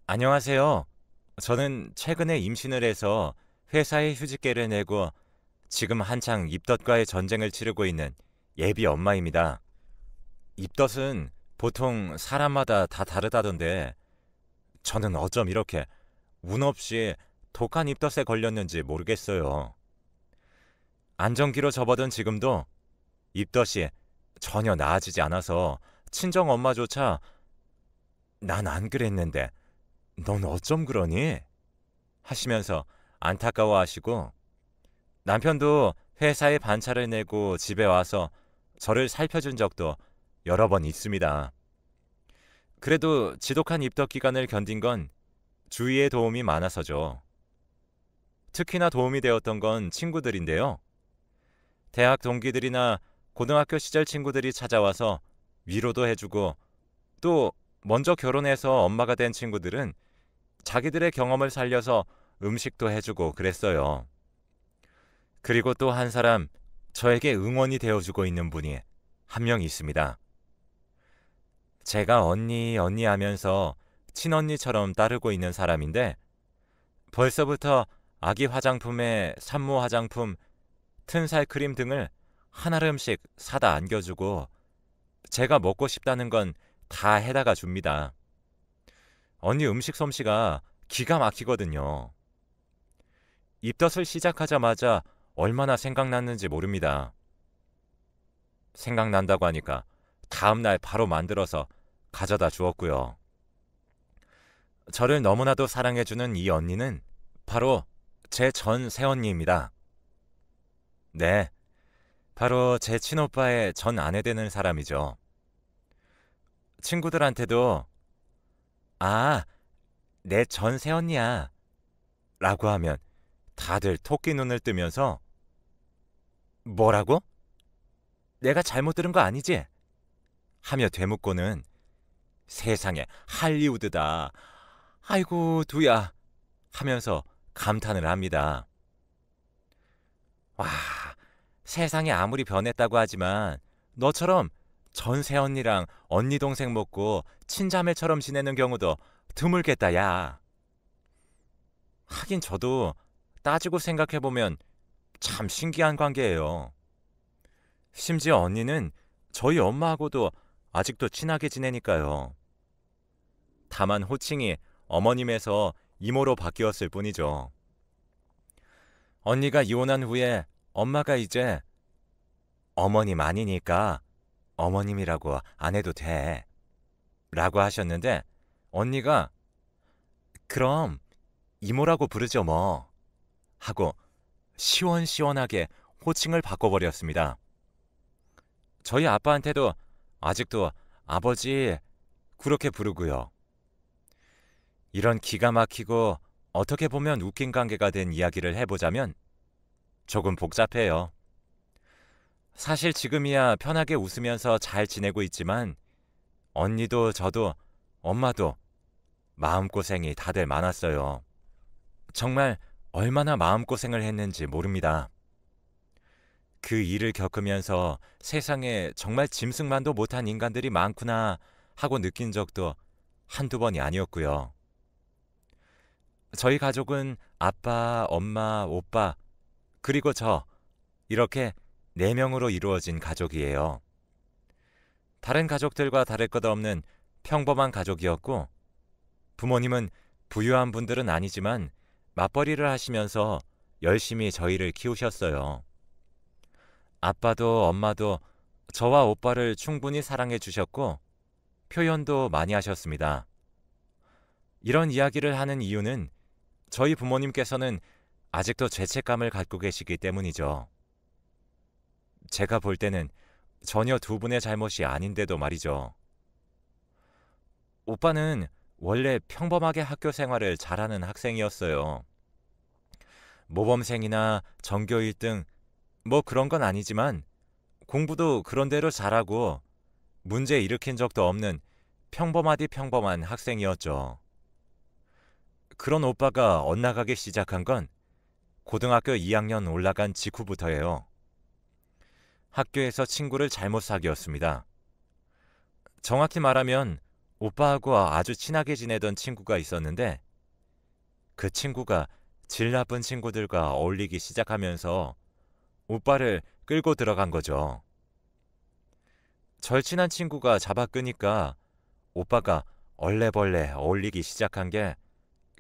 안녕하세요. 저는 최근에 임신을 해서 회사에 휴직계를 내고 지금 한창 입덧과의 전쟁을 치르고 있는 예비 엄마입니다. 입덧은 보통 사람마다 다 다르다던데 저는 어쩜 이렇게 운 없이 독한 입덧에 걸렸는지 모르겠어요. 안정기로 접어든 지금도 입덧이 전혀 나아지지 않아서 친정 엄마조차 난 안 그랬는데 넌 어쩜 그러니? 하시면서 안타까워하시고 남편도 회사에 반차를 내고 집에 와서 저를 살펴준 적도 여러 번 있습니다. 그래도 지독한 입덧 기간을 견딘 건 주위의 도움이 많아서죠. 특히나 도움이 되었던 건 친구들인데요. 대학 동기들이나 고등학교 시절 친구들이 찾아와서 위로도 해주고 또 먼저 결혼해서 엄마가 된 친구들은 자기들의 경험을 살려서 음식도 해주고 그랬어요. 그리고 또 한 사람 저에게 응원이 되어주고 있는 분이 한 명 있습니다. 제가 언니 언니 하면서 친언니처럼 따르고 있는 사람인데 벌써부터 아기 화장품에 산모 화장품, 튼살 크림 등을 한 알음씩 사다 안겨주고 제가 먹고 싶다는 건 다 해다가 줍니다. 언니 음식 솜씨가 기가 막히거든요. 입덧을 시작하자마자 얼마나 생각났는지 모릅니다. 생각난다고 하니까 다음날 바로 만들어서 가져다 주었고요. 저를 너무나도 사랑해주는 이 언니는 바로 제 전 새언니입니다. 네, 바로 제 친오빠의 전 아내 되는 사람이죠. 친구들한테도 아, 내 전 새언니야 라고 하면 다들 토끼 눈을 뜨면서 뭐라고? 내가 잘못 들은 거 아니지? 하며 되묻고는 세상에 할리우드다. 아이고 두야 하면서 감탄을 합니다. 와, 세상이 아무리 변했다고 하지만 너처럼 전세 언니랑 언니 동생 먹고 친자매처럼 지내는 경우도 드물겠다 야. 하긴 저도 따지고 생각해보면 참 신기한 관계예요. 심지어 언니는 저희 엄마하고도 아직도 친하게 지내니까요. 다만 호칭이 어머님에서 이모로 바뀌었을 뿐이죠. 언니가 이혼한 후에 엄마가 이제 어머님 아니니까 어머님이라고 안 해도 돼. 라고 하셨는데 언니가 그럼 이모라고 부르죠 뭐. 하고 시원시원하게 호칭을 바꿔버렸습니다. 저희 아빠한테도 아직도 아버지 그렇게 부르고요. 이런 기가 막히고 어떻게 보면 웃긴 관계가 된 이야기를 해보자면 조금 복잡해요. 사실 지금이야 편하게 웃으면서 잘 지내고 있지만 언니도 저도 엄마도 마음고생이 다들 많았어요. 정말 얼마나 마음고생을 했는지 모릅니다. 그 일을 겪으면서 세상에 정말 짐승만도 못한 인간들이 많구나 하고 느낀 적도 한두 번이 아니었고요. 저희 가족은 아빠, 엄마, 오빠, 그리고 저 이렇게 4명으로 이루어진 가족이에요. 다른 가족들과 다를 것 없는 평범한 가족이었고 부모님은 부유한 분들은 아니지만 맞벌이를 하시면서 열심히 저희를 키우셨어요. 아빠도 엄마도 저와 오빠를 충분히 사랑해 주셨고 표현도 많이 하셨습니다. 이런 이야기를 하는 이유는 저희 부모님께서는 아직도 죄책감을 갖고 계시기 때문이죠. 제가 볼 때는 전혀 두 분의 잘못이 아닌데도 말이죠. 오빠는 원래 평범하게 학교 생활을 잘하는 학생이었어요. 모범생이나 전교 1등 뭐 그런 건 아니지만 공부도 그런대로 잘하고 문제 일으킨 적도 없는 평범하디 평범한 학생이었죠. 그런 오빠가 엇나가기 시작한 건 고등학교 2학년 올라간 직후부터예요. 학교에서 친구를 잘못 사귀었습니다. 정확히 말하면 오빠하고 아주 친하게 지내던 친구가 있었는데 그 친구가 질 나쁜 친구들과 어울리기 시작하면서 오빠를 끌고 들어간 거죠. 절친한 친구가 잡아 끄니까 오빠가 얼레벌레 어울리기 시작한 게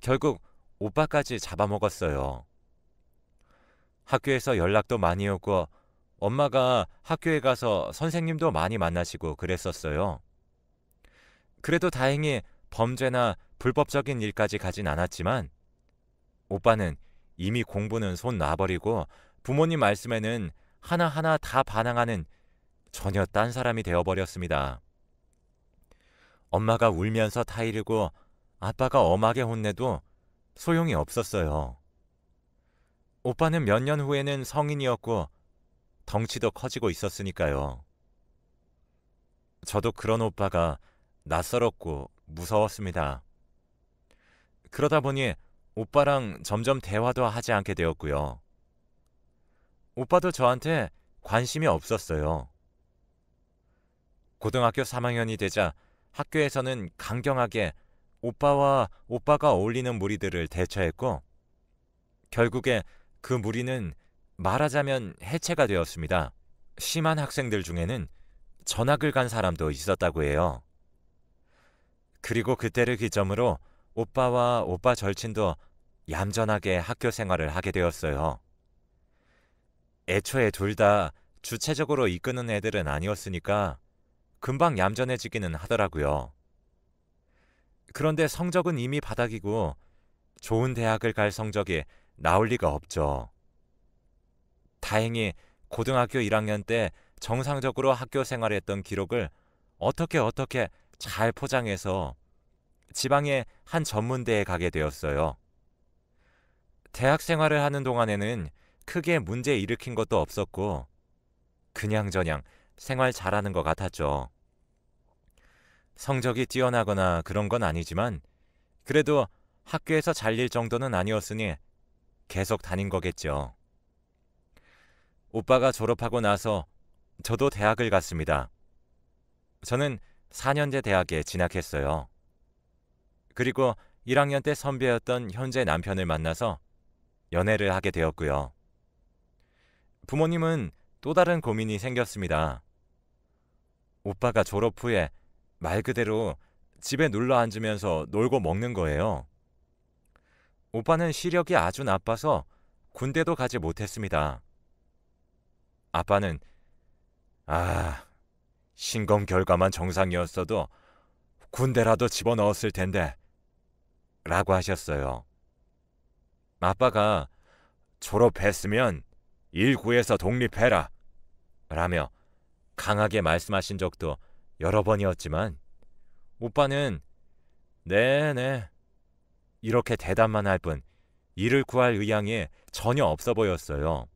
결국 오빠까지 잡아먹었어요. 학교에서 연락도 많이 오고 엄마가 학교에 가서 선생님도 많이 만나시고 그랬었어요. 그래도 다행히 범죄나 불법적인 일까지 가진 않았지만 오빠는 이미 공부는 손 놔버리고 부모님 말씀에는 하나하나 다 반항하는 전혀 딴 사람이 되어버렸습니다. 엄마가 울면서 타이르고 아빠가 엄하게 혼내도 소용이 없었어요. 오빠는 몇 년 후에는 성인이었고 덩치도 커지고 있었으니까요. 저도 그런 오빠가 낯설었고 무서웠습니다. 그러다 보니 오빠랑 점점 대화도 하지 않게 되었고요. 오빠도 저한테 관심이 없었어요. 고등학교 3학년이 되자 학교에서는 강경하게 오빠와 오빠가 어울리는 무리들을 대처했고 결국에 그 무리는 말하자면 해체가 되었습니다. 심한 학생들 중에는 전학을 간 사람도 있었다고 해요. 그리고 그때를 기점으로 오빠와 오빠 절친도 얌전하게 학교 생활을 하게 되었어요. 애초에 둘 다 주체적으로 이끄는 애들은 아니었으니까 금방 얌전해지기는 하더라고요. 그런데 성적은 이미 바닥이고 좋은 대학을 갈 성적이 나올 리가 없죠. 다행히 고등학교 1학년 때 정상적으로 학교 생활했던 기록을 어떻게 잘 포장해서 지방의 한 전문대에 가게 되었어요. 대학 생활을 하는 동안에는 크게 문제 일으킨 것도 없었고 그냥저냥 생활 잘하는 것 같았죠. 성적이 뛰어나거나 그런 건 아니지만 그래도 학교에서 잘릴 정도는 아니었으니 계속 다닌 거겠죠. 오빠가 졸업하고 나서 저도 대학을 갔습니다. 저는 4년제 대학에 진학했어요. 그리고 1학년 때 선배였던 현재 남편을 만나서 연애를 하게 되었고요. 부모님은 또 다른 고민이 생겼습니다. 오빠가 졸업 후에 말 그대로 집에 눌러 앉으면서 놀고 먹는 거예요. 오빠는 시력이 아주 나빠서 군대도 가지 못했습니다. 아빠는 신검 결과만 정상이었어도 군대라도 집어넣었을 텐데 라고 하셨어요. 아빠가 졸업했으면 일 구해서 독립해라 라며 강하게 말씀하신 적도 여러 번이었지만 오빠는 네네 이렇게 대답만 할 뿐 일을 구할 의향이 전혀 없어 보였어요.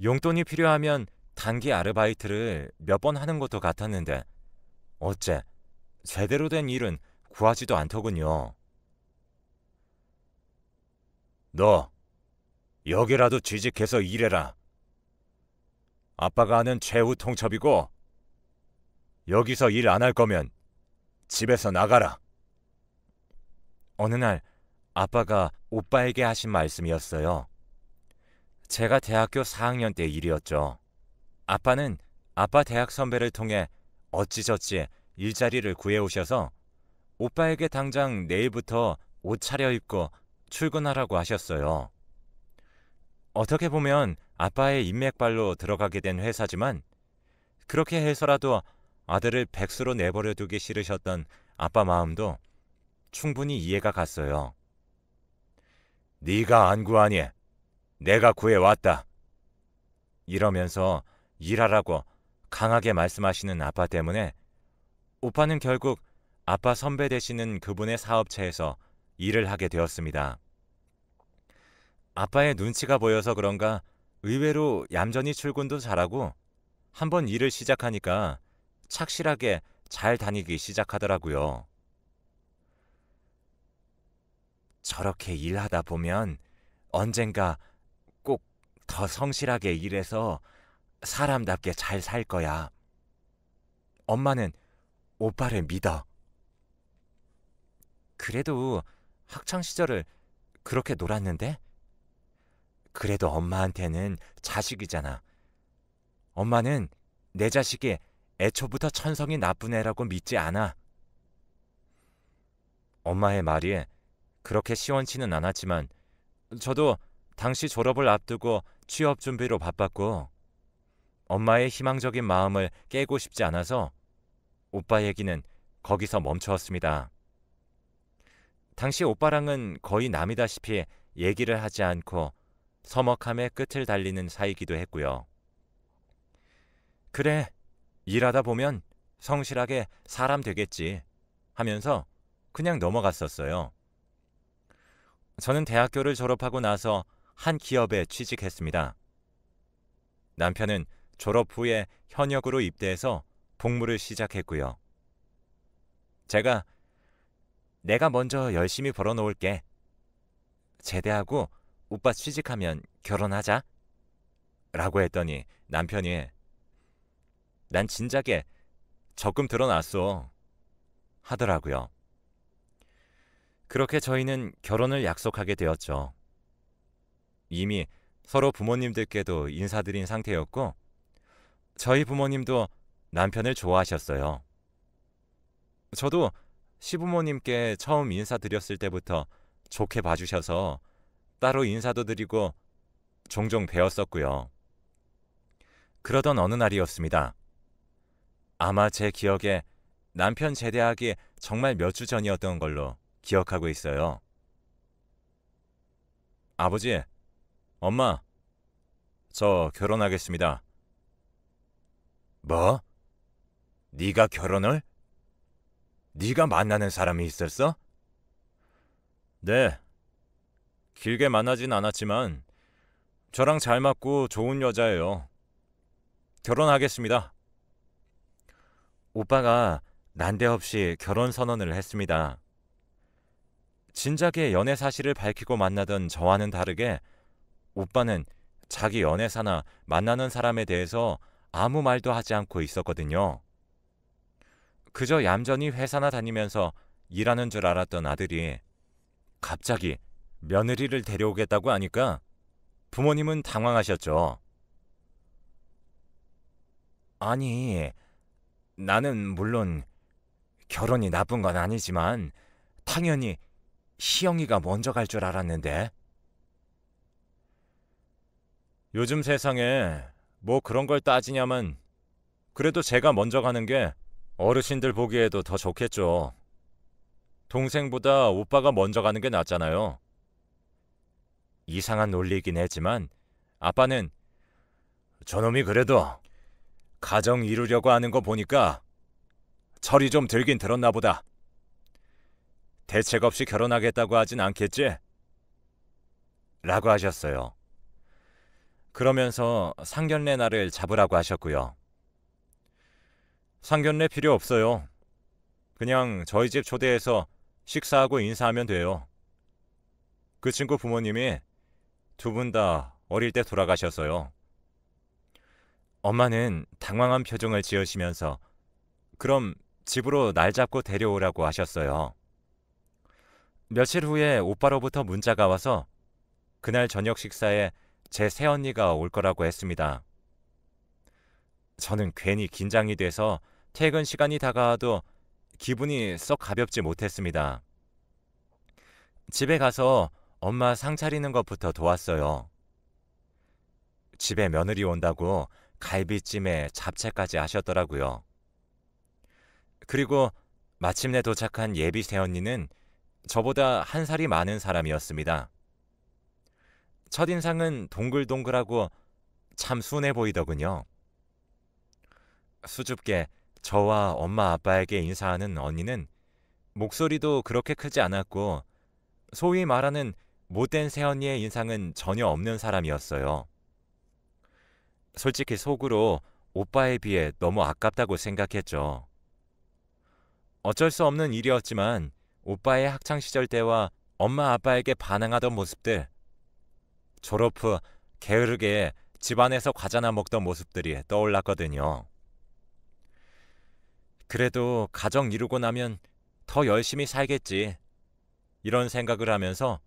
용돈이 필요하면 단기 아르바이트를 몇 번 하는 것도 같았는데 어째 제대로 된 일은 구하지도 않더군요. 너 여기라도 취직해서 일해라. 아빠가 아는 최후 통첩이고 여기서 일 안 할 거면 집에서 나가라. 어느 날 아빠가 오빠에게 하신 말씀이었어요. 제가 대학교 4학년 때 일이었죠. 아빠는 아빠 대학 선배를 통해 어찌저찌 일자리를 구해오셔서 오빠에게 당장 내일부터 옷 차려입고 출근하라고 하셨어요. 어떻게 보면 아빠의 인맥발로 들어가게 된 회사지만 그렇게 해서라도 아들을 백수로 내버려 두기 싫으셨던 아빠 마음도 충분히 이해가 갔어요. 네가 안 구하니 내가 구해왔다. 이러면서 일하라고 강하게 말씀하시는 아빠 때문에 오빠는 결국 아빠 선배 되시는 그분의 사업체에서 일을 하게 되었습니다. 아빠의 눈치가 보여서 그런가 의외로 얌전히 출근도 잘하고 한번 일을 시작하니까 착실하게 잘 다니기 시작하더라고요. 저렇게 일하다 보면 언젠가 꼭 더 성실하게 일해서 사람답게 잘 살 거야. 엄마는 오빠를 믿어. 그래도 학창 시절을 그렇게 놀았는데? 그래도 엄마한테는 자식이잖아. 엄마는 내 자식이 애초부터 천성이 나쁜 애라고 믿지 않아. 엄마의 말이 그렇게 시원치는 않았지만 저도 당시 졸업을 앞두고 취업 준비로 바빴고 엄마의 희망적인 마음을 깨고 싶지 않아서 오빠 얘기는 거기서 멈추었습니다. 당시 오빠랑은 거의 남이다시피 얘기를 하지 않고 서먹함의 끝을 달리는 사이기도 했고요. 그래, 일하다 보면 성실하게 사람 되겠지 하면서 그냥 넘어갔었어요. 저는 대학교를 졸업하고 나서 한 기업에 취직했습니다. 남편은 졸업 후에 현역으로 입대해서 복무를 시작했고요. 내가 먼저 열심히 벌어놓을게. 제대하고 오빠 취직하면 결혼하자. 라고 했더니 남편이 난 진작에 적금 들어놨어. 하더라고요. 그렇게 저희는 결혼을 약속하게 되었죠. 이미 서로 부모님들께도 인사드린 상태였고 저희 부모님도 남편을 좋아하셨어요. 저도 시부모님께 처음 인사드렸을 때부터 좋게 봐주셔서 따로 인사도 드리고 종종 뵈었었고요. 그러던 어느 날이었습니다. 아마 제 기억에 남편 제대하기 정말 몇 주 전이었던 걸로 기억하고 있어요. 아버지, 엄마, 저 결혼하겠습니다. 뭐? 네가 결혼을? 네가 만나는 사람이 있었어? 네. 길게 만나진 않았지만 저랑 잘 맞고 좋은 여자예요. 결혼하겠습니다. 오빠가 난데없이 결혼 선언을 했습니다. 진작에 연애 사실을 밝히고 만나던 저와는 다르게 오빠는 자기 연애사나 만나는 사람에 대해서 아무 말도 하지 않고 있었거든요. 그저 얌전히 회사나 다니면서 일하는 줄 알았던 아들이 갑자기 며느리를 데려오겠다고 하니까 부모님은 당황하셨죠. 아니, 나는 물론 결혼이 나쁜 건 아니지만 당연히 희영이가 먼저 갈 줄 알았는데. 요즘 세상에 뭐 그런 걸 따지냐면 그래도 제가 먼저 가는 게 어르신들 보기에도 더 좋겠죠. 동생보다 오빠가 먼저 가는 게 낫잖아요. 이상한 논리이긴 했지만 아빠는 저놈이 그래도 가정 이루려고 하는 거 보니까 철이 좀 들긴 들었나 보다. 대책 없이 결혼하겠다고 하진 않겠지? 라고 하셨어요. 그러면서 상견례 날을 잡으라고 하셨고요. 상견례 필요 없어요. 그냥 저희 집 초대해서 식사하고 인사하면 돼요. 그 친구 부모님이 두 분 다 어릴 때 돌아가셨어요. 엄마는 당황한 표정을 지으시면서 그럼 집으로 날 잡고 데려오라고 하셨어요. 며칠 후에 오빠로부터 문자가 와서 그날 저녁 식사에 제 새언니가 올 거라고 했습니다. 저는 괜히 긴장이 돼서 퇴근 시간이 다가와도 기분이 썩 가볍지 못했습니다. 집에 가서 엄마 상 차리는 것부터 도왔어요. 집에 며느리 온다고 갈비찜에 잡채까지 하셨더라고요. 그리고 마침내 도착한 예비 새언니는 저보다 한 살이 많은 사람이었습니다. 첫인상은 동글동글하고 참 순해 보이더군요. 수줍게 저와 엄마 아빠에게 인사하는 언니는 목소리도 그렇게 크지 않았고 소위 말하는 못된 새언니의 인상은 전혀 없는 사람이었어요. 솔직히 속으로 오빠에 비해 너무 아깝다고 생각했죠. 어쩔 수 없는 일이었지만 오빠의 학창시절 때와 엄마 아빠에게 반항하던 모습들, 졸업 후 게으르게 집안에서 과자나 먹던 모습들이 떠올랐거든요. 그래도 가정 이루고 나면 더 열심히 살겠지 이런 생각을 하면서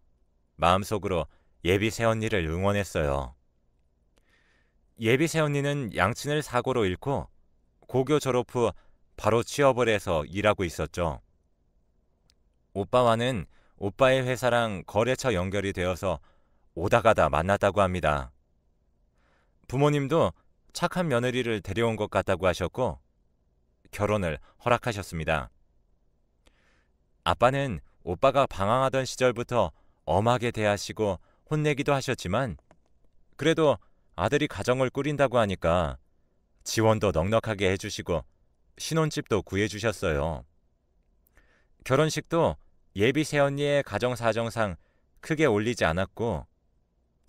마음속으로 예비 새언니를 응원했어요. 예비 새언니는 양친을 사고로 잃고 고교 졸업 후 바로 취업을 해서 일하고 있었죠. 오빠와는 오빠의 회사랑 거래처 연결이 되어서 오다 가다 만났다고 합니다. 부모님도 착한 며느리를 데려온 것 같다고 하셨고 결혼을 허락하셨습니다. 아빠는 오빠가 방황하던 시절부터 엄하게 대하시고 혼내기도 하셨지만 그래도 아들이 가정을 꾸린다고 하니까 지원도 넉넉하게 해주시고 신혼집도 구해주셨어요. 결혼식도 예비 새언니의 가정 사정상 크게 올리지 않았고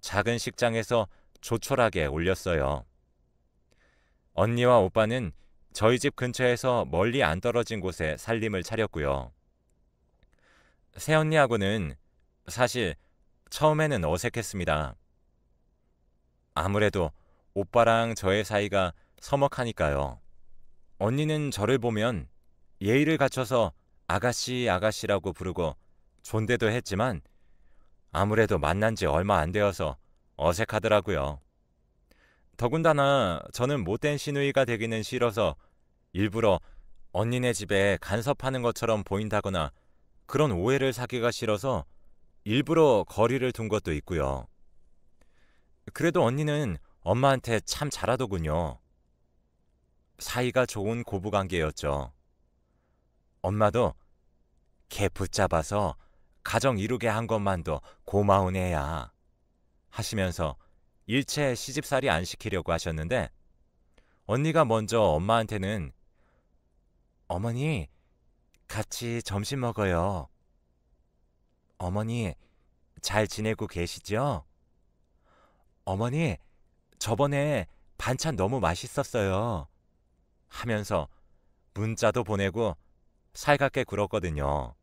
작은 식장에서 조촐하게 올렸어요. 언니와 오빠는 저희 집 근처에서 멀리 안 떨어진 곳에 살림을 차렸고요. 새언니하고는 사실 처음에는 어색했습니다. 아무래도 오빠랑 저의 사이가 서먹하니까요. 언니는 저를 보면 예의를 갖춰서 아가씨 아가씨라고 부르고 존대도 했지만 아무래도 만난 지 얼마 안 되어서 어색하더라고요. 더군다나 저는 못된 시누이가 되기는 싫어서 일부러 언니네 집에 간섭하는 것처럼 보인다거나 그런 오해를 사기가 싫어서 일부러 거리를 둔 것도 있고요. 그래도 언니는 엄마한테 참 잘하더군요. 사이가 좋은 고부관계였죠. 엄마도 걔 붙잡아서 가정 이루게 한 것만도 고마운 애야 하시면서 일체 시집살이 안 시키려고 하셨는데 언니가 먼저 엄마한테는 어머니 같이 점심 먹어요. 어머니 잘 지내고 계시죠? 어머니 저번에 반찬 너무 맛있었어요 하면서 문자도 보내고 살갑게 굴었거든요.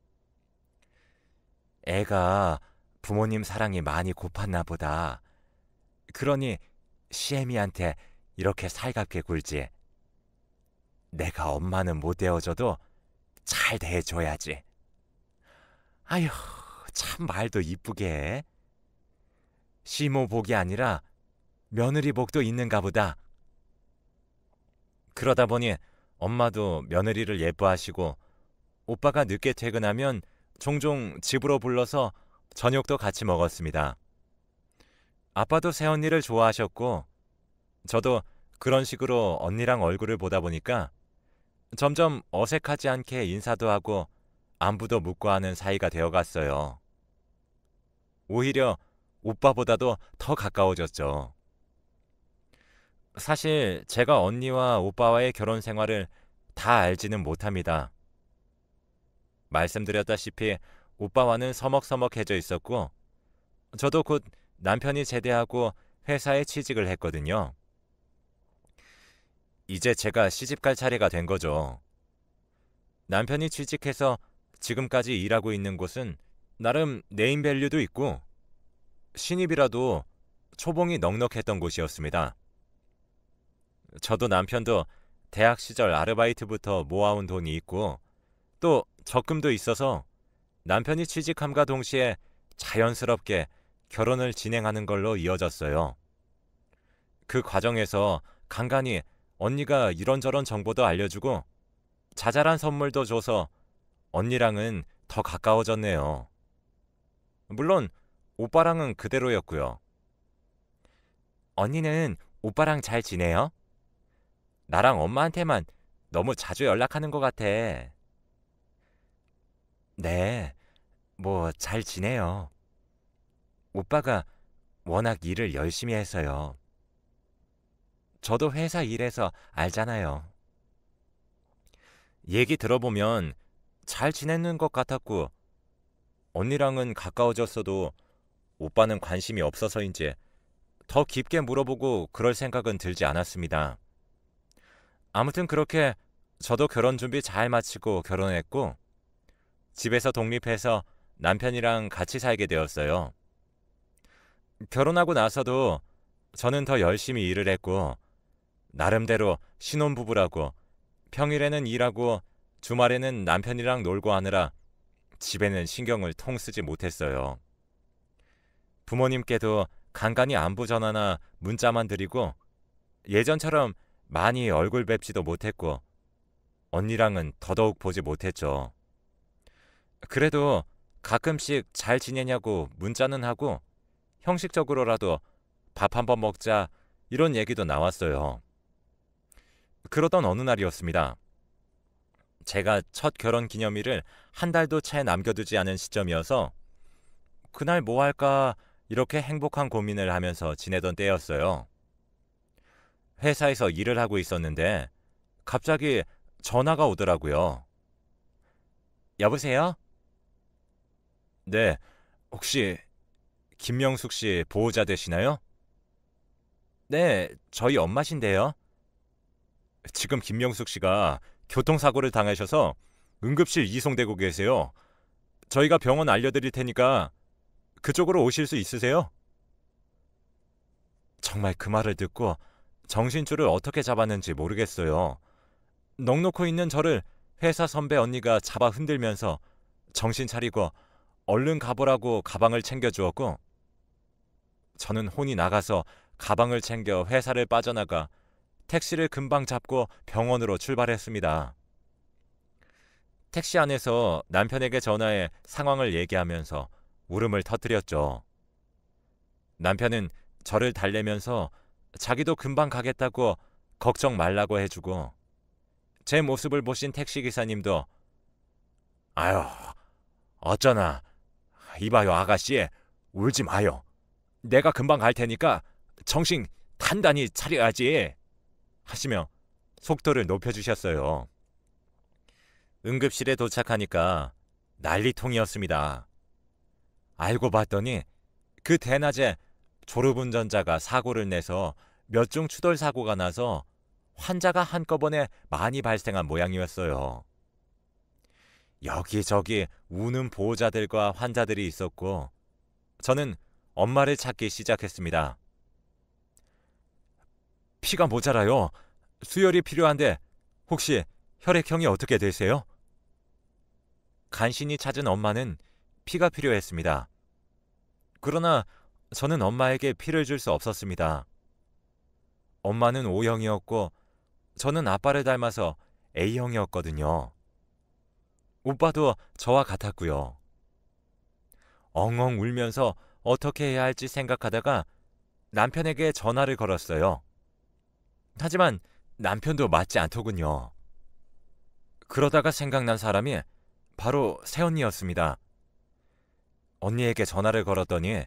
애가 부모님 사랑이 많이 고팠나 보다. 그러니 시애미한테 이렇게 살갑게 굴지. 내가 엄마는 못 대어줘도 잘 대해줘야지. 아휴, 참 말도 이쁘게 해. 시모 복이 아니라 며느리 복도 있는가 보다. 그러다 보니 엄마도 며느리를 예뻐하시고 오빠가 늦게 퇴근하면 종종 집으로 불러서 저녁도 같이 먹었습니다. 아빠도 새언니를 좋아하셨고 저도 그런 식으로 언니랑 얼굴을 보다 보니까 점점 어색하지 않게 인사도 하고 안부도 묻고 하는 사이가 되어갔어요. 오히려 오빠보다도 더 가까워졌죠. 사실 제가 언니와 오빠와의 결혼 생활을 다 알지는 못합니다. 말씀드렸다시피 오빠와는 서먹서먹해져 있었고 저도 곧 남편이 제대하고 회사에 취직을 했거든요. 이제 제가 시집갈 차례가 된 거죠. 남편이 취직해서 지금까지 일하고 있는 곳은 나름 네임밸류도 있고 신입이라도 초봉이 넉넉했던 곳이었습니다. 저도 남편도 대학 시절 아르바이트부터 모아온 돈이 있고 또 적금도 있어서 남편이 취직함과 동시에 자연스럽게 결혼을 진행하는 걸로 이어졌어요. 그 과정에서 간간히 언니가 이런저런 정보도 알려주고 자잘한 선물도 줘서 언니랑은 더 가까워졌네요. 물론 오빠랑은 그대로였고요. 언니는 오빠랑 잘 지내요? 나랑 엄마한테만 너무 자주 연락하는 것 같아. 네, 뭐 잘 지내요. 오빠가 워낙 일을 열심히 해서요. 저도 회사 일해서 알잖아요. 얘기 들어보면 잘 지내는 것 같았고 언니랑은 가까워졌어도 오빠는 관심이 없어서인지 더 깊게 물어보고 그럴 생각은 들지 않았습니다. 아무튼 그렇게 저도 결혼 준비 잘 마치고 결혼했고 집에서 독립해서 남편이랑 같이 살게 되었어요. 결혼하고 나서도 저는 더 열심히 일을 했고 나름대로 신혼부부라고 평일에는 일하고 주말에는 남편이랑 놀고 하느라 집에는 신경을 통 쓰지 못했어요. 부모님께도 간간히 안부 전화나 문자만 드리고 예전처럼 많이 얼굴 뵙지도 못했고 언니랑은 더더욱 보지 못했죠. 그래도 가끔씩 잘 지내냐고 문자는 하고 형식적으로라도 밥 한번 먹자 이런 얘기도 나왔어요. 그러던 어느 날이었습니다. 제가 첫 결혼 기념일을 한 달도 채 남겨두지 않은 시점이어서 그날 뭐 할까 이렇게 행복한 고민을 하면서 지내던 때였어요. 회사에서 일을 하고 있었는데 갑자기 전화가 오더라고요. 여보세요? 네, 혹시 김명숙 씨 보호자 되시나요? 네, 저희 엄마신데요. 지금 김명숙 씨가 교통사고를 당하셔서 응급실 이송되고 계세요. 저희가 병원 알려드릴 테니까 그쪽으로 오실 수 있으세요? 정말 그 말을 듣고 정신줄을 어떻게 잡았는지 모르겠어요. 넋 놓고 있는 저를 회사 선배 언니가 잡아 흔들면서 정신 차리고 얼른 가보라고 가방을 챙겨주었고 저는 혼이 나가서 가방을 챙겨 회사를 빠져나가 택시를 금방 잡고 병원으로 출발했습니다. 택시 안에서 남편에게 전화해 상황을 얘기하면서 울음을 터뜨렸죠. 남편은 저를 달래면서 자기도 금방 가겠다고 걱정 말라고 해주고 제 모습을 보신 택시기사님도 아유 어쩌나 이봐요 아가씨 울지 마요. 내가 금방 갈 테니까 정신 단단히 차려야지 하시며 속도를 높여주셨어요. 응급실에 도착하니까 난리통이었습니다. 알고 봤더니 그 대낮에 졸음운전자가 사고를 내서 몇 중 추돌 사고가 나서 환자가 한꺼번에 많이 발생한 모양이었어요. 여기저기 우는 보호자들과 환자들이 있었고 저는 엄마를 찾기 시작했습니다. 피가 모자라요. 수혈이 필요한데 혹시 혈액형이 어떻게 되세요? 간신히 찾은 엄마는 피가 필요했습니다. 그러나 저는 엄마에게 피를 줄 수 없었습니다. 엄마는 O형이었고 저는 아빠를 닮아서 A형이었거든요. 오빠도 저와 같았고요. 엉엉 울면서 어떻게 해야 할지 생각하다가 남편에게 전화를 걸었어요. 하지만 남편도 맞지 않더군요. 그러다가 생각난 사람이 바로 새언니였습니다. 언니에게 전화를 걸었더니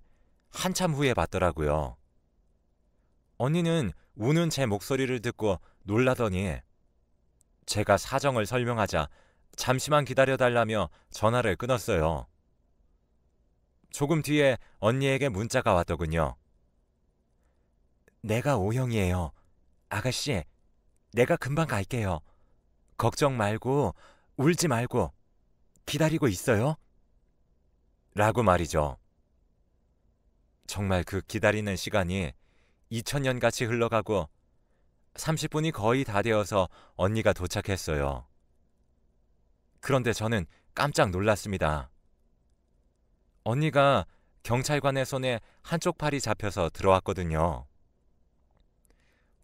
한참 후에 받더라고요. 언니는 우는 제 목소리를 듣고 놀라더니 제가 사정을 설명하자 잠시만 기다려달라며 전화를 끊었어요. 조금 뒤에 언니에게 문자가 왔더군요. 내가 O형이에요. 아가씨, 내가 금방 갈게요. 걱정 말고 울지 말고 기다리고 있어요. 라고 말이죠. 정말 그 기다리는 시간이 2000년같이 흘러가고 30분이 거의 다 되어서 언니가 도착했어요. 그런데 저는 깜짝 놀랐습니다. 언니가 경찰관의 손에 한쪽 팔이 잡혀서 들어왔거든요.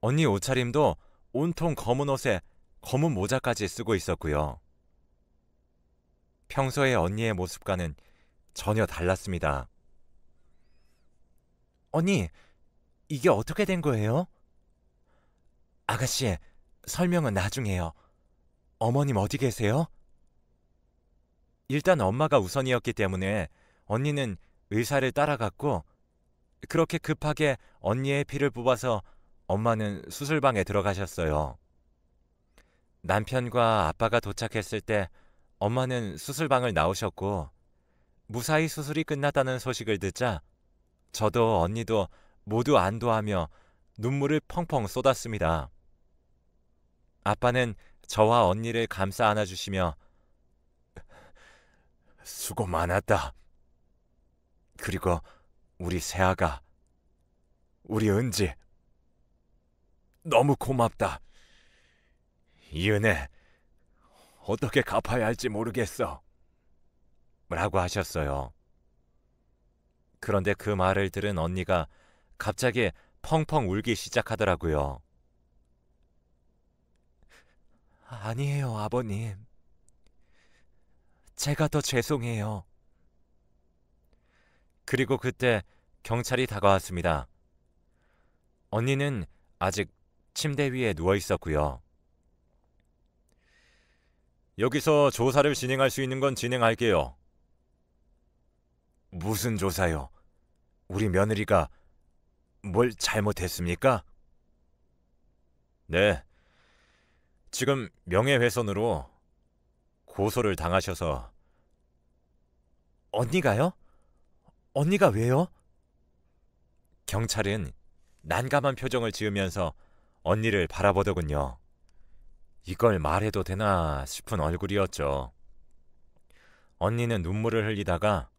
언니 옷차림도 온통 검은 옷에 검은 모자까지 쓰고 있었고요. 평소의 언니의 모습과는 전혀 달랐습니다. 언니, 이게 어떻게 된 거예요? 아가씨, 설명은 나중에요. 어머님 어디 계세요? 일단 엄마가 우선이었기 때문에 언니는 의사를 따라갔고 그렇게 급하게 언니의 피를 뽑아서 엄마는 수술방에 들어가셨어요. 남편과 아빠가 도착했을 때 엄마는 수술방을 나오셨고 무사히 수술이 끝났다는 소식을 듣자 저도 언니도 모두 안도하며 눈물을 펑펑 쏟았습니다. 아빠는 저와 언니를 감싸 안아주시며 수고 많았다. 그리고 우리 새아가, 우리 은지 너무 고맙다. 이 은혜 어떻게 갚아야 할지 모르겠어. 라고 하셨어요. 그런데 그 말을 들은 언니가 갑자기 펑펑 울기 시작하더라고요. 아니에요, 아버님. 제가 더 죄송해요. 그리고 그때 경찰이 다가왔습니다. 언니는 아직 침대 위에 누워 있었고요. 여기서 조사를 진행할 수 있는 건 진행할게요. 무슨 조사요? 우리 며느리가 뭘 잘못했습니까? 네. 지금 명예훼손으로 고소를 당하셔서. 언니가요? 언니가 왜요? 경찰은 난감한 표정을 지으면서 언니를 바라보더군요. 이걸 말해도 되나 싶은 얼굴이었죠. 언니는 눈물을 흘리다가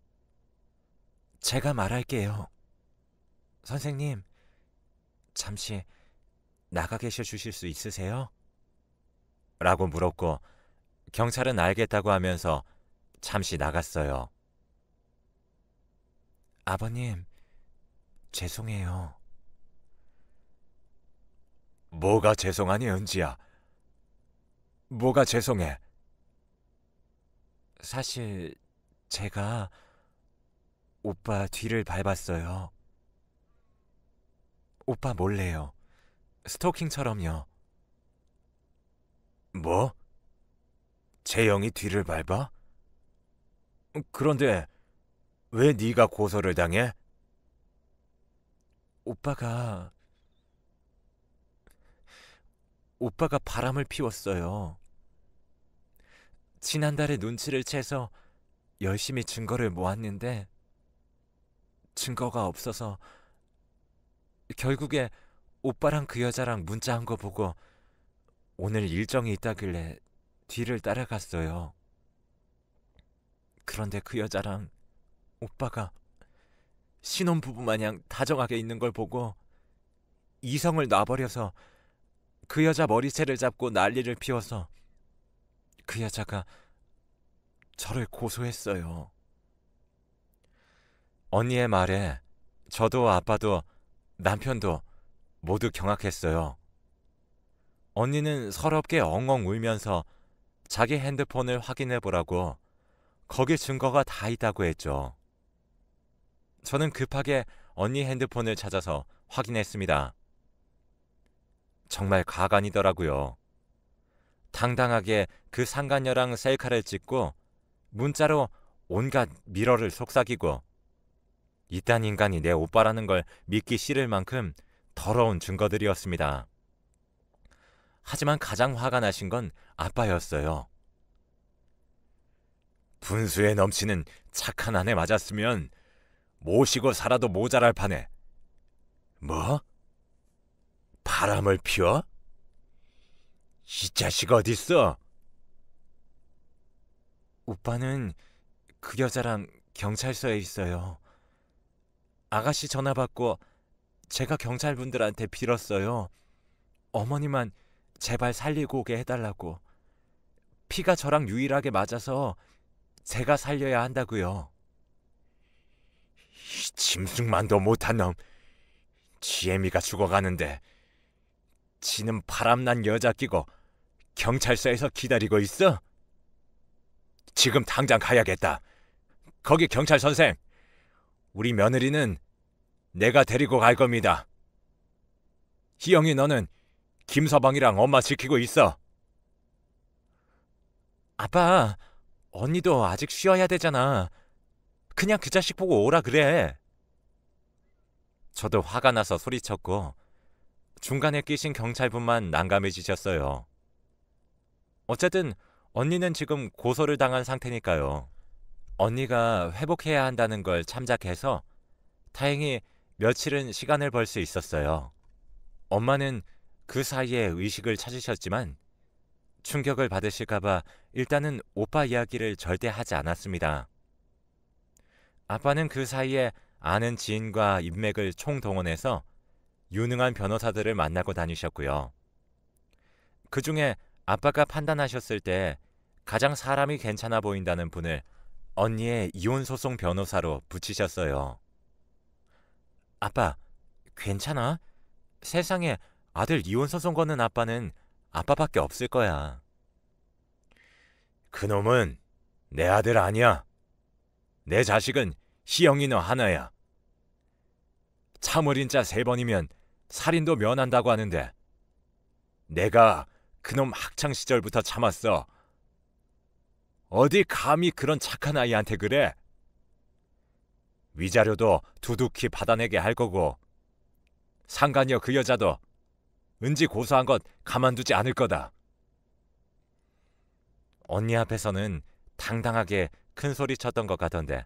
제가 말할게요. 선생님, 잠시 나가 계셔 주실 수 있으세요? 라고 물었고 경찰은 알겠다고 하면서 잠시 나갔어요. 아버님, 죄송해요. 뭐가 죄송하니, 은지야? 뭐가 죄송해? 사실 제가 오빠 뒤를 밟았어요. 오빠 몰래요. 스토킹처럼요. 뭐? 재영이 뒤를 밟아? 그런데 왜 네가 고소를 당해? 오빠가 바람을 피웠어요. 지난달에 눈치를 채서 열심히 증거를 모았는데 증거가 없어서 결국에 오빠랑 그 여자랑 문자한 거 보고 오늘 일정이 있다길래 뒤를 따라갔어요. 그런데 그 여자랑 오빠가 신혼부부 마냥 다정하게 있는 걸 보고 이성을 놔버려서 그 여자 머리채를 잡고 난리를 피워서 그 여자가 저를 고소했어요. 언니의 말에 저도 아빠도 남편도 모두 경악했어요. 언니는 서럽게 엉엉 울면서 자기 핸드폰을 확인해 보라고 거기 증거가 다 있다고 했죠. 저는 급하게 언니 핸드폰을 찾아서 확인했습니다. 정말 가관이더라고요. 당당하게 그 상간녀랑 셀카를 찍고 문자로 온갖 미러를 속삭이고 이딴 인간이 내 오빠라는 걸 믿기 싫을 만큼 더러운 증거들이었습니다. 하지만 가장 화가 나신 건 아빠였어요. 분수에 넘치는 착한 아내 맞았으면 모시고 살아도 모자랄 판에. 뭐? 바람을 피워? 이 자식 어딨어? 오빠는 그 여자랑 경찰서에 있어요. 아가씨 전화 받고 제가 경찰분들한테 빌었어요. 어머니만 제발 살리고 오게 해달라고. 피가 저랑 유일하게 맞아서 제가 살려야 한다고요. 이 짐승만도 못한 놈. 지혜미가 죽어가는데 지는 바람난 여자 끼고 경찰서에서 기다리고 있어? 지금 당장 가야겠다. 거기 경찰 선생, 우리 며느리는 내가 데리고 갈 겁니다. 희영이 너는 김서방이랑 엄마 지키고 있어. 아빠, 언니도 아직 쉬어야 되잖아. 그냥 그 자식 보고 오라 그래. 저도 화가 나서 소리쳤고 중간에 끼신 경찰분만 난감해지셨어요. 어쨌든 언니는 지금 고소를 당한 상태니까요. 언니가 회복해야 한다는 걸 참작해서 다행히 며칠은 시간을 벌 수 있었어요. 엄마는 그 사이에 의식을 찾으셨지만 충격을 받으실까봐 일단은 오빠 이야기를 절대 하지 않았습니다. 아빠는 그 사이에 아는 지인과 인맥을 총동원해서 유능한 변호사들을 만나고 다니셨고요. 그중에 아빠가 판단하셨을 때 가장 사람이 괜찮아 보인다는 분을 언니의 이혼 소송 변호사로 붙이셨어요. 아빠, 괜찮아? 세상에 아들 이혼 소송 거는 아빠는 아빠밖에 없을 거야. 그놈은 내 아들 아니야. 내 자식은 희영이 너 하나야. 참을인 자 3번이면 살인도 면한다고 하는데 내가 그놈 학창시절부터 참았어. 어디 감히 그런 착한 아이한테 그래? 위자료도 두둑히 받아내게 할 거고 상간녀 그 여자도 은지 고소한 것 가만두지 않을 거다. 언니 앞에서는 당당하게 큰 소리 쳤던 것 같던데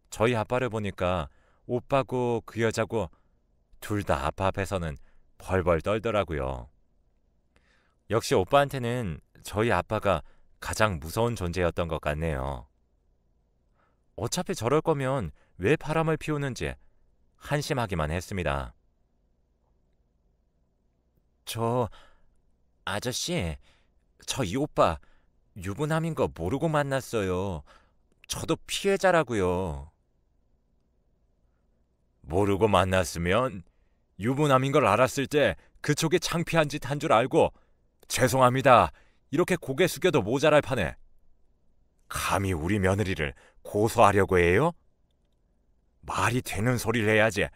저희 아빠를 보니까 오빠고 그 여자고 둘 다 아빠 앞에서는 벌벌 떨더라고요. 역시 오빠한테는 저희 아빠가 가장 무서운 존재였던 것 같네요. 어차피 저럴 거면 왜 바람을 피우는지 한심하기만 했습니다. 아저씨, 저 이 오빠 유부남인 거 모르고 만났어요. 저도 피해자라고요. 모르고 만났으면 유부남인 걸 알았을 때 그쪽이 창피한 짓 한 줄 알고 죄송합니다. 이렇게 고개 숙여도 모자랄 판에 감히 우리 며느리를 고소하려고 해요? 말이 되는 소리를 해야지.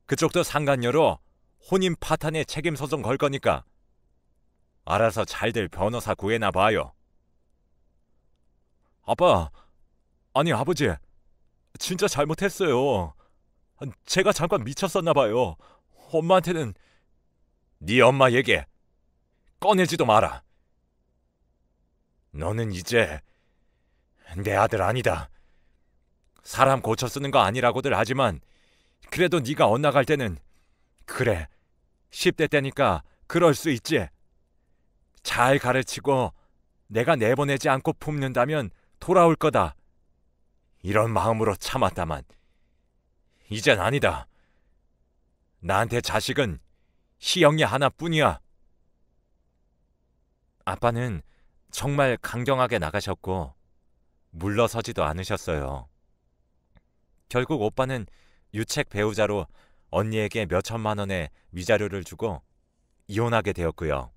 그쪽도 상간녀로 혼인 파탄에 책임 소송 걸 거니까 알아서 잘들 변호사 구해나 봐요. 아니 아버지, 진짜 잘못했어요. 제가 잠깐 미쳤었나 봐요. 엄마한테는 네 엄마 얘기 꺼내지도 마라. 너는 이제 내 아들 아니다. 사람 고쳐 쓰는 거 아니라고들 하지만 그래도 네가 엇나갈 때는 그래 10대 때니까 그럴 수 있지. 잘 가르치고 내가 내보내지 않고 품는다면 돌아올 거다. 이런 마음으로 참았다만 이젠 아니다. 나한테 자식은 희영이 하나뿐이야. 아빠는 정말 강경하게 나가셨고 물러서지도 않으셨어요. 결국 오빠는 유책 배우자로 언니에게 몇 천만 원의 위자료를 주고 이혼하게 되었고요.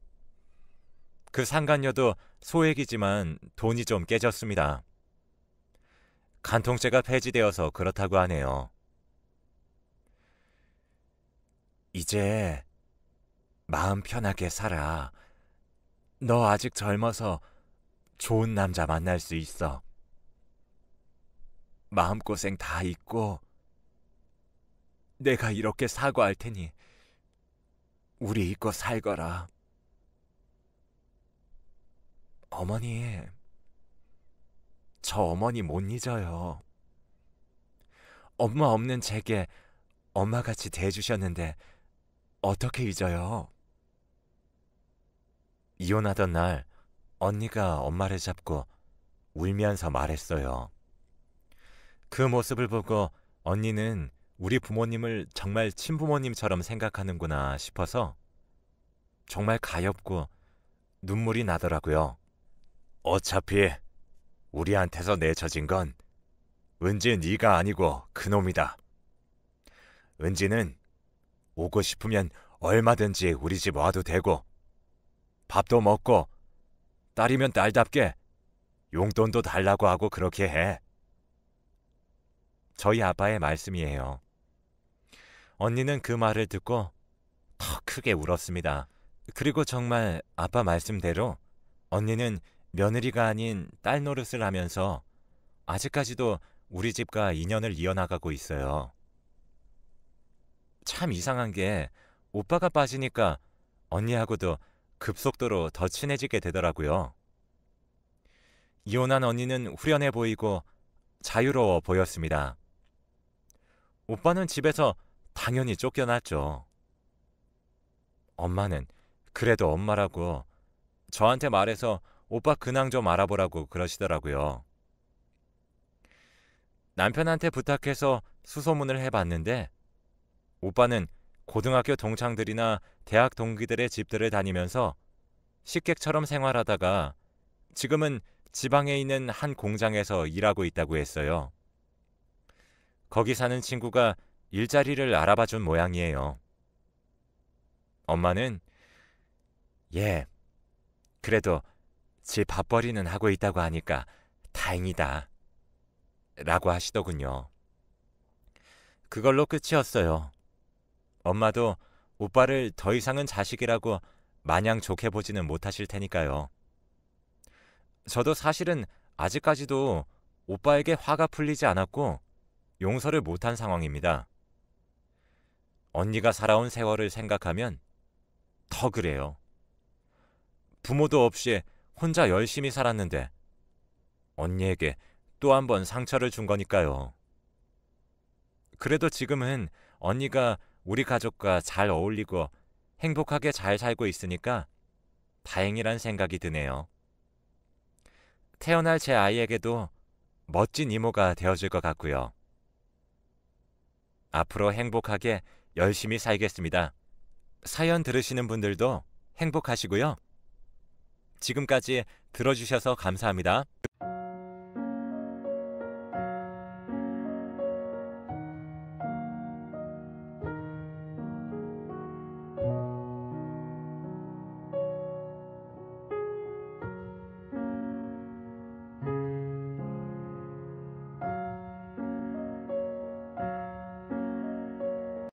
그 상간녀도 소액이지만 돈이 좀 깨졌습니다. 간통죄가 폐지되어서 그렇다고 하네요. 이제 마음 편하게 살아. 너 아직 젊어서 좋은 남자 만날 수 있어. 마음고생 다 잊고 내가 이렇게 사과할 테니 우리 잊고 살거라. 어머니, 저 어머니 못 잊어요. 엄마 없는 제게 엄마같이 대해주셨는데 어떻게 잊어요? 이혼하던 날 언니가 엄마를 잡고 울면서 말했어요. 그 모습을 보고 언니는 우리 부모님을 정말 친부모님처럼 생각하는구나 싶어서 정말 가엾고 눈물이 나더라고요. 어차피 우리한테서 내쳐진 건 은지 네가 아니고 그놈이다. 은지는 오고 싶으면 얼마든지 우리 집 와도 되고 밥도 먹고 딸이면 딸답게 용돈도 달라고 하고 그렇게 해. 저희 아빠의 말씀이에요. 언니는 그 말을 듣고 더 크게 울었습니다. 그리고 정말 아빠 말씀대로 언니는 며느리가 아닌 딸 노릇을 하면서 아직까지도 우리 집과 인연을 이어나가고 있어요. 참 이상한 게 오빠가 빠지니까 언니하고도 급속도로 더 친해지게 되더라고요. 이혼한 언니는 후련해 보이고 자유로워 보였습니다. 오빠는 집에서 당연히 쫓겨났죠. 엄마는 그래도 엄마라고 저한테 말해서 오빠 근황 좀 알아보라고 그러시더라고요. 남편한테 부탁해서 수소문을 해봤는데 오빠는 고등학교 동창들이나 대학 동기들의 집들을 다니면서 식객처럼 생활하다가 지금은 지방에 있는 한 공장에서 일하고 있다고 했어요. 거기 사는 친구가 일자리를 알아봐 준 모양이에요. 엄마는 예, 그래도 집 밥벌이는 하고 있다고 하니까 다행이다 라고 하시더군요. 그걸로 끝이었어요. 엄마도 오빠를 더 이상은 자식이라고 마냥 좋게 보지는 못하실 테니까요. 저도 사실은 아직까지도 오빠에게 화가 풀리지 않았고 용서를 못한 상황입니다. 언니가 살아온 세월을 생각하면 더 그래요. 부모도 없이 혼자 열심히 살았는데 언니에게 또 한 번 상처를 준 거니까요. 그래도 지금은 언니가 우리 가족과 잘 어울리고 행복하게 잘 살고 있으니까 다행이란 생각이 드네요. 태어날 제 아이에게도 멋진 이모가 되어줄 것 같고요. 앞으로 행복하게 열심히 살겠습니다. 사연 들으시는 분들도 행복하시고요. 지금까지 들어주셔서 감사합니다.